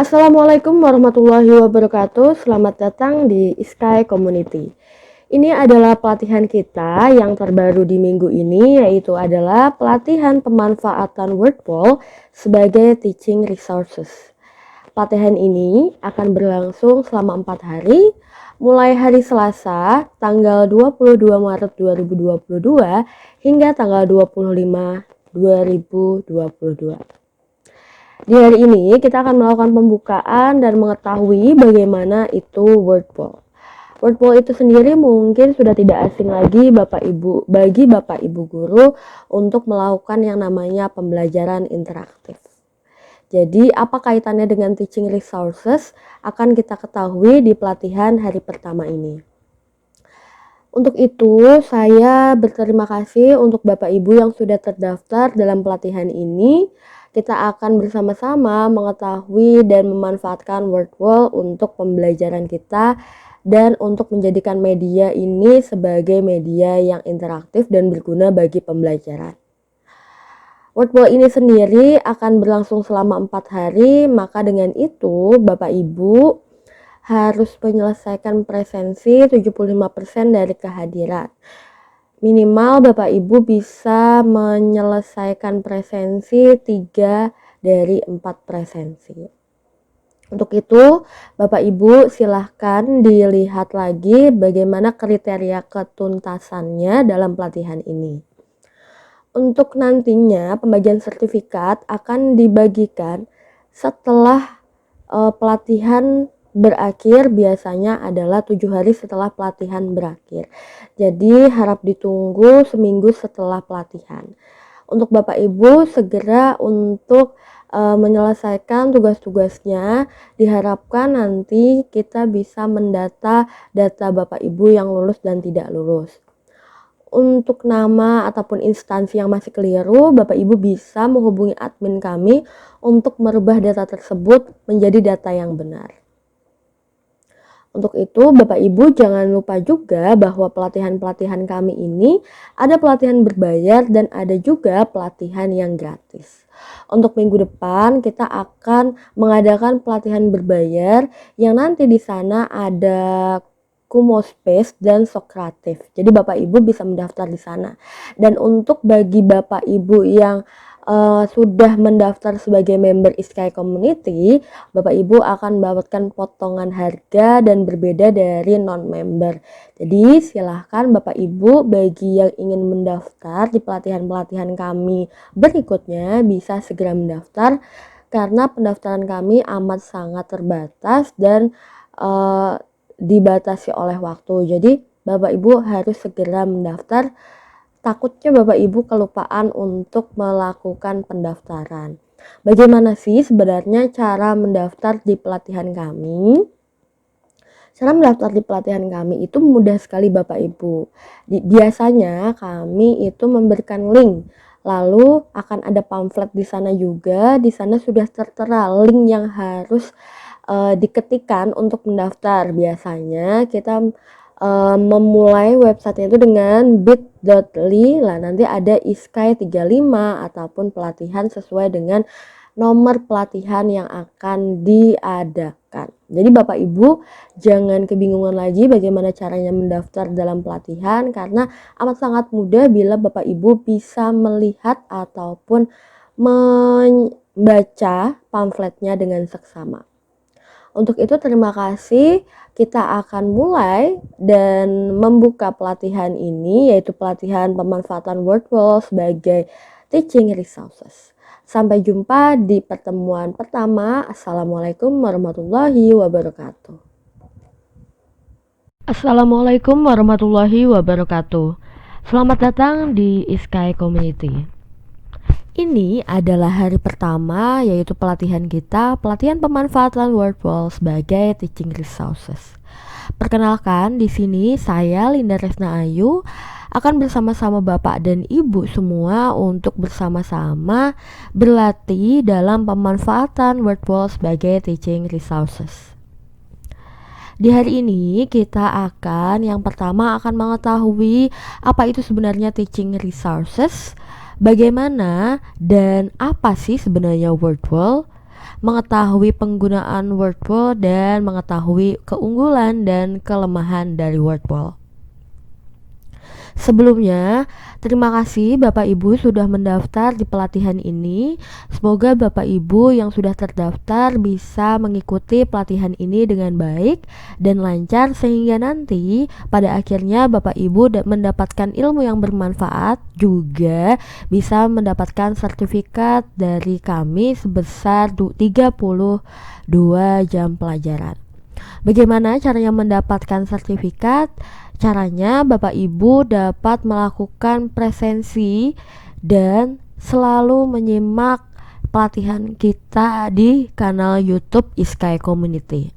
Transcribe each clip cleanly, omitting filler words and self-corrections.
Assalamualaikum warahmatullahi wabarakatuh. Selamat datang di Sky Community. Ini adalah pelatihan kita yang terbaru di minggu ini, yaitu adalah pelatihan pemanfaatan Wordwall sebagai teaching resources. Pelatihan ini akan berlangsung selama 4 hari, mulai hari Selasa tanggal 22 Maret 2022 hingga tanggal 25 2022. Di hari ini kita akan melakukan pembukaan dan mengetahui bagaimana itu Wordwall. Wordwall itu sendiri mungkin sudah tidak asing lagi bagi Bapak Ibu guru untuk melakukan yang namanya pembelajaran interaktif. Jadi apa kaitannya dengan teaching resources akan kita ketahui di pelatihan hari pertama ini. Untuk itu saya berterima kasih untuk Bapak Ibu yang sudah terdaftar dalam pelatihan ini. Kita akan bersama-sama mengetahui dan memanfaatkan Wordwall untuk pembelajaran kita dan untuk menjadikan media ini sebagai media yang interaktif dan berguna bagi pembelajaran. Wordwall ini sendiri akan berlangsung selama 4 hari, maka dengan itu Bapak Ibu harus menyelesaikan presensi 75% dari kehadiran. Minimal Bapak Ibu bisa menyelesaikan presensi 3 dari 4 presensi. Untuk itu Bapak Ibu silahkan dilihat lagi bagaimana kriteria ketuntasannya dalam pelatihan ini. Untuk nantinya pembagian sertifikat akan dibagikan setelah pelatihan berakhir, biasanya adalah 7 hari setelah pelatihan berakhir. Jadi harap ditunggu seminggu setelah pelatihan. Untuk Bapak Ibu segera untuk menyelesaikan tugas-tugasnya. Diharapkan nanti kita bisa mendata data Bapak Ibu yang lulus dan tidak lulus. Untuk nama ataupun instansi yang masih keliru, Bapak Ibu bisa menghubungi admin kami untuk merubah data tersebut menjadi data yang benar. Untuk itu Bapak Ibu jangan lupa juga bahwa pelatihan-pelatihan kami ini ada pelatihan berbayar dan ada juga pelatihan yang gratis. Untuk minggu depan kita akan mengadakan pelatihan berbayar yang nanti di sana ada Kumo Space dan Sokratif. Jadi Bapak Ibu bisa mendaftar di sana. Dan untuk bagi Bapak Ibu yang sudah mendaftar sebagai member Sky Community, Bapak Ibu akan mendapatkan potongan harga dan berbeda dari non-member. Jadi silahkan Bapak Ibu bagi yang ingin mendaftar di pelatihan-pelatihan kami berikutnya bisa segera mendaftar karena pendaftaran kami amat sangat terbatas dan dibatasi oleh waktu. Jadi Bapak Ibu harus segera mendaftar. Takutnya Bapak Ibu kelupaan untuk melakukan pendaftaran. Bagaimana sih sebenarnya cara mendaftar di pelatihan kami? Cara mendaftar di pelatihan kami itu mudah sekali Bapak Ibu. Biasanya kami itu memberikan link. Lalu akan ada pamflet di sana juga. Di sana sudah tertera link yang harus diketikkan untuk mendaftar. Biasanya kita memulai websitenya itu dengan bit.ly lah, nanti ada Sky 35 ataupun pelatihan sesuai dengan nomor pelatihan yang akan diadakan. Jadi Bapak Ibu jangan kebingungan lagi bagaimana caranya mendaftar dalam pelatihan karena amat sangat mudah bila Bapak Ibu bisa melihat ataupun membaca pamfletnya dengan seksama. Untuk itu terima kasih, kita akan mulai dan membuka pelatihan ini yaitu pelatihan pemanfaatan Wordwall sebagai teaching resources. Sampai jumpa di pertemuan pertama. Assalamualaikum warahmatullahi wabarakatuh. Assalamualaikum warahmatullahi wabarakatuh. Selamat datang di Sky Community. Ini adalah hari pertama yaitu pelatihan kita, pelatihan pemanfaatan Wordwall sebagai teaching resources. Perkenalkan, di sini saya Linda Resna Ayu akan bersama-sama Bapak dan Ibu semua untuk bersama-sama berlatih dalam pemanfaatan Wordwall sebagai teaching resources. Di hari ini kita akan yang pertama akan mengetahui apa itu sebenarnya teaching resources, bagaimana dan apa sih sebenarnya Wordwall, mengetahui penggunaan Wordwall dan mengetahui keunggulan dan kelemahan dari Wordwall. Sebelumnya, terima kasih Bapak Ibu sudah mendaftar di pelatihan ini. Semoga Bapak Ibu yang sudah terdaftar bisa mengikuti pelatihan ini dengan baik dan lancar sehingga nanti pada akhirnya Bapak Ibu mendapatkan ilmu yang bermanfaat, juga bisa mendapatkan sertifikat dari kami sebesar 32 jam pelajaran. Bagaimana caranya mendapatkan sertifikat? Caranya Bapak Ibu dapat melakukan presensi dan selalu menyimak pelatihan kita di kanal YouTube Iskai Community.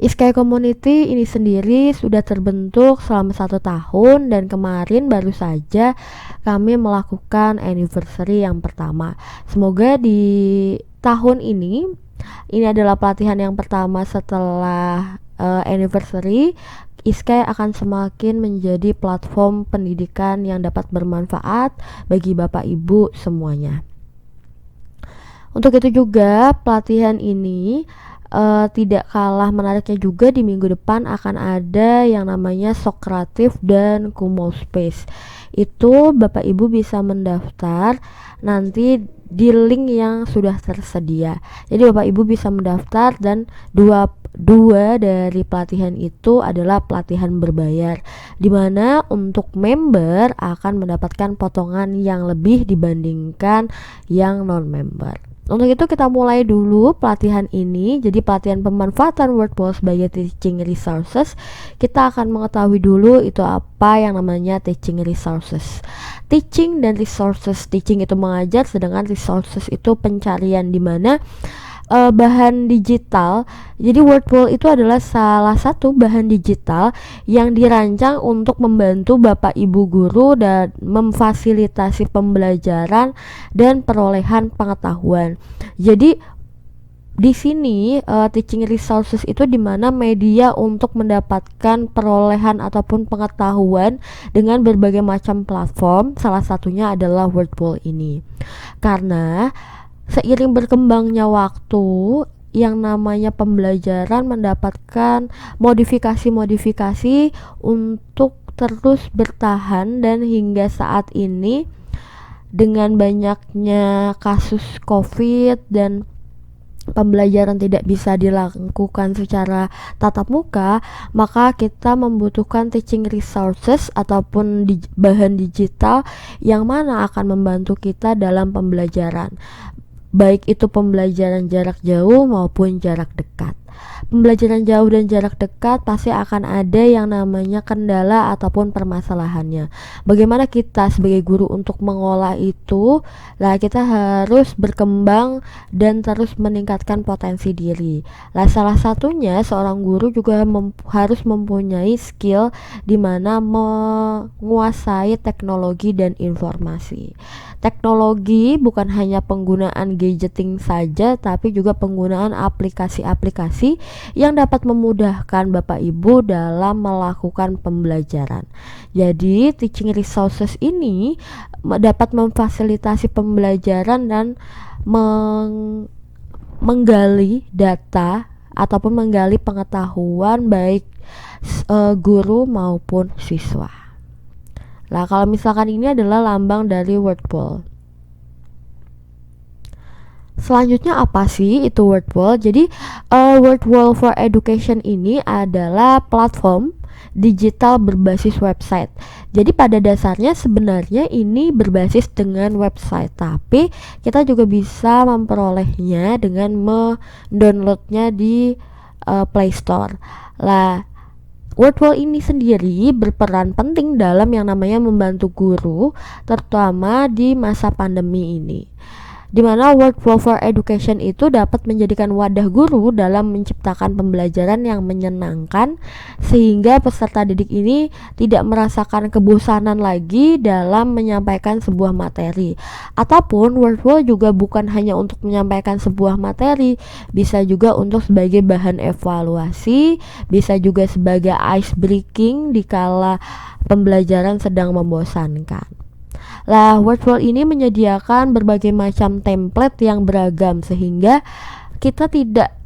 Iskai Community ini sendiri sudah terbentuk selama 1 tahun dan kemarin baru saja kami melakukan anniversary yang pertama. Semoga di tahun ini adalah pelatihan yang pertama setelah anniversary. Iskai akan semakin menjadi platform pendidikan yang dapat bermanfaat bagi Bapak Ibu semuanya. Untuk itu juga pelatihan ini tidak kalah menariknya juga, di minggu depan akan ada yang namanya Sokratif dan Kumo Space. Itu Bapak Ibu bisa mendaftar nanti di link yang sudah tersedia. Jadi Bapak Ibu bisa mendaftar dan dua dari pelatihan itu adalah pelatihan berbayar, dimana untuk member akan mendapatkan potongan yang lebih dibandingkan yang non-member. Untuk itu kita mulai dulu pelatihan ini. Jadi pelatihan pemanfaatan Wordwall sebagai teaching resources, kita akan mengetahui dulu itu apa yang namanya teaching resources. Teaching dan resources, teaching itu mengajar, sedangkan resources itu pencarian, di mana bahan digital. Jadi Wordwall itu adalah salah satu bahan digital yang dirancang untuk membantu Bapak Ibu guru dan memfasilitasi pembelajaran dan perolehan pengetahuan. Jadi di sini teaching resources itu dimana media untuk mendapatkan perolehan ataupun pengetahuan dengan berbagai macam platform. Salah satunya adalah Wordwall ini. Karena seiring berkembangnya waktu, yang namanya pembelajaran mendapatkan modifikasi-modifikasi untuk terus bertahan, dan hingga saat ini dengan banyaknya kasus COVID dan pembelajaran tidak bisa dilakukan secara tatap muka, maka kita membutuhkan teaching resources ataupun bahan digital yang mana akan membantu kita dalam pembelajaran, baik itu pembelajaran jarak jauh maupun jarak dekat. Pembelajaran jauh dan jarak dekat pasti akan ada yang namanya kendala ataupun permasalahannya. Bagaimana kita sebagai guru untuk mengolah itu? Lah, kita harus berkembang dan terus meningkatkan potensi diri. Lah, salah satunya seorang guru juga harus mempunyai skill di mana menguasai teknologi dan informasi. Teknologi bukan hanya penggunaan gadgeting saja, tapi juga penggunaan aplikasi-aplikasi yang dapat memudahkan Bapak Ibu dalam melakukan pembelajaran. Jadi teaching resources ini dapat memfasilitasi pembelajaran dan menggali data ataupun menggali pengetahuan baik guru maupun siswa. Nah, kalau misalkan ini adalah lambang dari Wordwall. Selanjutnya apa sih itu Wordwall? Jadi Wordwall for Education ini adalah platform digital berbasis website. Jadi pada dasarnya sebenarnya ini berbasis dengan website, tapi kita juga bisa memperolehnya dengan mendownloadnya di Play Store. Lah, Wordwall ini sendiri berperan penting dalam yang namanya membantu guru, terutama di masa pandemi ini, di mana Wordwall for Education itu dapat menjadikan wadah guru dalam menciptakan pembelajaran yang menyenangkan, sehingga peserta didik ini tidak merasakan kebosanan lagi dalam menyampaikan sebuah materi. Ataupun Wordwall juga bukan hanya untuk menyampaikan sebuah materi, bisa juga untuk sebagai bahan evaluasi, bisa juga sebagai ice breaking dikala pembelajaran sedang membosankan. Lah, Wordwall ini menyediakan berbagai macam template yang beragam sehingga kita tidak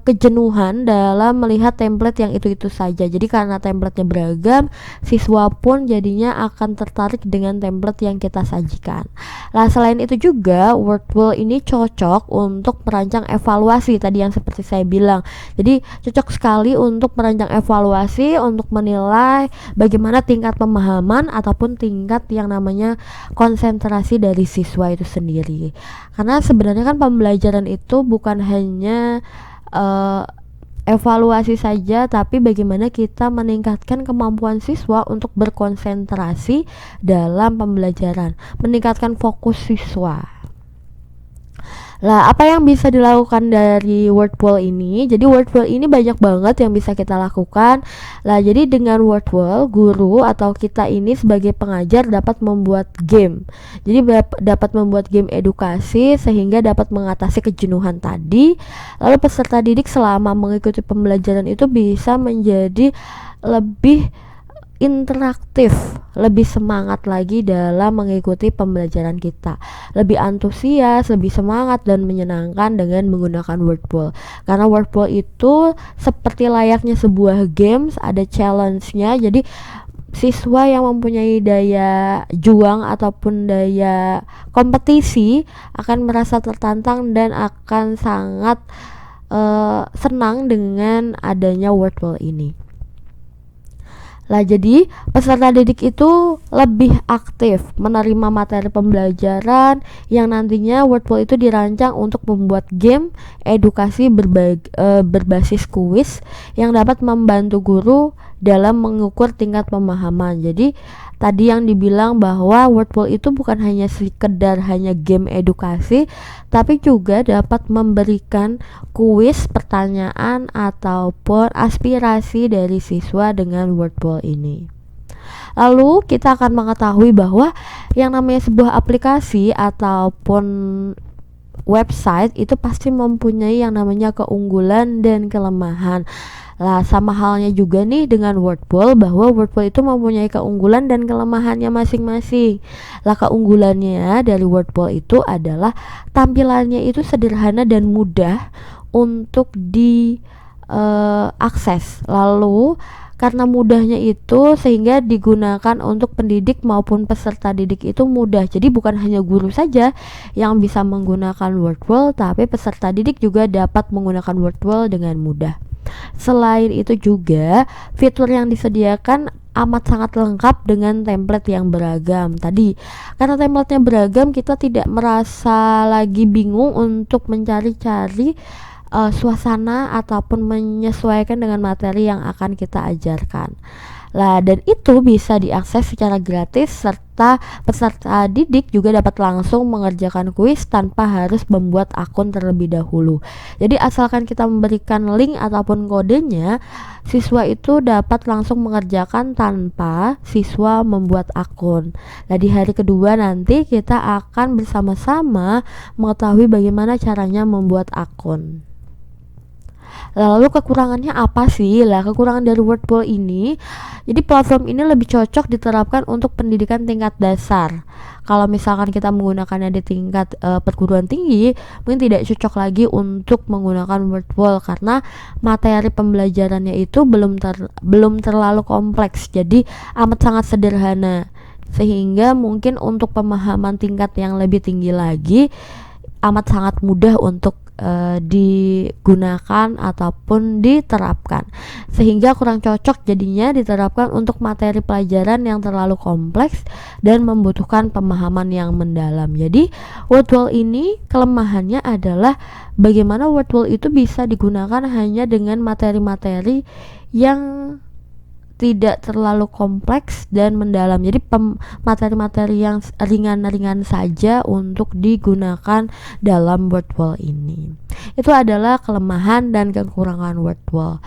kejenuhan dalam melihat template yang itu-itu saja. Jadi karena templatenya beragam, siswa pun jadinya akan tertarik dengan template yang kita sajikan. Nah, selain itu juga Wordwall ini cocok untuk merancang evaluasi tadi yang seperti saya bilang. Jadi cocok sekali untuk merancang evaluasi, untuk menilai bagaimana tingkat pemahaman ataupun tingkat yang namanya konsentrasi dari siswa itu sendiri. Karena sebenarnya kan pembelajaran itu bukan hanya evaluasi saja, tapi bagaimana kita meningkatkan kemampuan siswa untuk berkonsentrasi dalam pembelajaran, meningkatkan fokus siswa. Lah, apa yang bisa dilakukan dari Wordwall ini? Jadi Wordwall ini banyak banget yang bisa kita lakukan. Lah, jadi dengan Wordwall, guru atau kita ini sebagai pengajar dapat membuat game. Jadi dapat membuat game edukasi sehingga dapat mengatasi kejenuhan tadi. Lalu peserta didik selama mengikuti pembelajaran itu bisa menjadi lebih interaktif, lebih semangat lagi dalam mengikuti pembelajaran kita, lebih antusias, lebih semangat dan menyenangkan dengan menggunakan Wordwall. Karena Wordwall itu seperti layaknya sebuah games, ada challenge-nya. Jadi siswa yang mempunyai daya juang ataupun daya kompetisi akan merasa tertantang dan akan sangat senang dengan adanya Wordwall ini. Lah, jadi peserta didik itu lebih aktif menerima materi pembelajaran yang nantinya Wordwall itu dirancang untuk membuat game edukasi berbasis kuis yang dapat membantu guru dalam mengukur tingkat pemahaman. Jadi tadi yang dibilang bahwa Wordwall itu bukan hanya sekedar hanya game edukasi, tapi juga dapat memberikan kuis, pertanyaan ataupun aspirasi dari siswa dengan Wordwall ini. Lalu kita akan mengetahui bahwa yang namanya sebuah aplikasi ataupun website itu pasti mempunyai yang namanya keunggulan dan kelemahan. Lah, sama halnya juga nih dengan Wordwall, bahwa Wordwall itu mempunyai keunggulan dan kelemahannya masing-masing. Lah, keunggulannya dari Wordwall itu adalah tampilannya itu sederhana dan mudah untuk diakses. Lalu karena mudahnya itu sehingga digunakan untuk pendidik maupun peserta didik itu mudah. Jadi bukan hanya guru saja yang bisa menggunakan Wordwall, tapi peserta didik juga dapat menggunakan Wordwall dengan mudah. Selain itu juga fitur yang disediakan amat sangat lengkap dengan template yang beragam. Tadi karena templatenya beragam, kita tidak merasa lagi bingung untuk mencari-cari suasana ataupun menyesuaikan dengan materi yang akan kita ajarkan. Lah, dan itu bisa diakses secara gratis serta peserta didik juga dapat langsung mengerjakan kuis tanpa harus membuat akun terlebih dahulu. Jadi asalkan kita memberikan link ataupun kodenya, siswa itu dapat langsung mengerjakan tanpa siswa membuat akun. Nah, di hari kedua nanti kita akan bersama-sama mengetahui bagaimana caranya membuat akun. Lalu kekurangannya apa sih? Lah, kekurangan dari Wordwall ini, jadi platform ini lebih cocok diterapkan untuk pendidikan tingkat dasar. Kalau misalkan kita menggunakannya di tingkat perguruan tinggi, mungkin tidak cocok lagi untuk menggunakan Wordwall karena materi pembelajarannya itu belum terlalu kompleks. Jadi amat sangat sederhana. Sehingga mungkin untuk pemahaman tingkat yang lebih tinggi lagi amat sangat mudah untuk digunakan ataupun diterapkan, sehingga kurang cocok jadinya diterapkan untuk materi pelajaran yang terlalu kompleks dan membutuhkan pemahaman yang mendalam. Jadi Wordwall ini kelemahannya adalah bagaimana Wordwall itu bisa digunakan hanya dengan materi-materi yang tidak terlalu kompleks dan mendalam. Jadi materi-materi yang ringan-ringan saja untuk digunakan dalam Wordwall ini. Itu adalah kelemahan dan kekurangan Wordwall.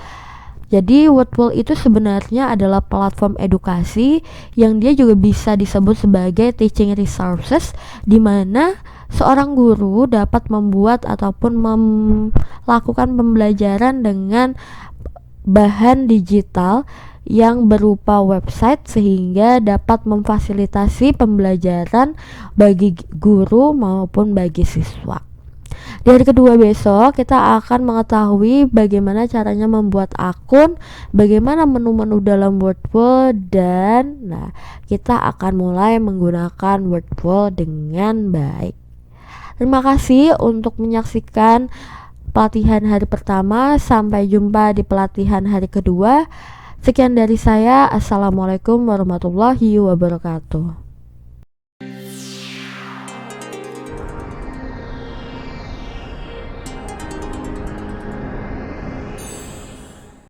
Jadi Wordwall itu sebenarnya adalah platform edukasi yang dia juga bisa disebut sebagai teaching resources, di mana seorang guru dapat membuat ataupun melakukan pembelajaran dengan bahan digital yang berupa website sehingga dapat memfasilitasi pembelajaran bagi guru maupun bagi siswa. Di hari kedua besok kita akan mengetahui bagaimana caranya membuat akun, bagaimana menu-menu dalam Wordful, dan kita akan mulai menggunakan Wordful dengan baik. Terima kasih untuk menyaksikan pelatihan hari pertama. Sampai jumpa di pelatihan hari kedua. Sekian dari saya. Assalamualaikum warahmatullahi wabarakatuh.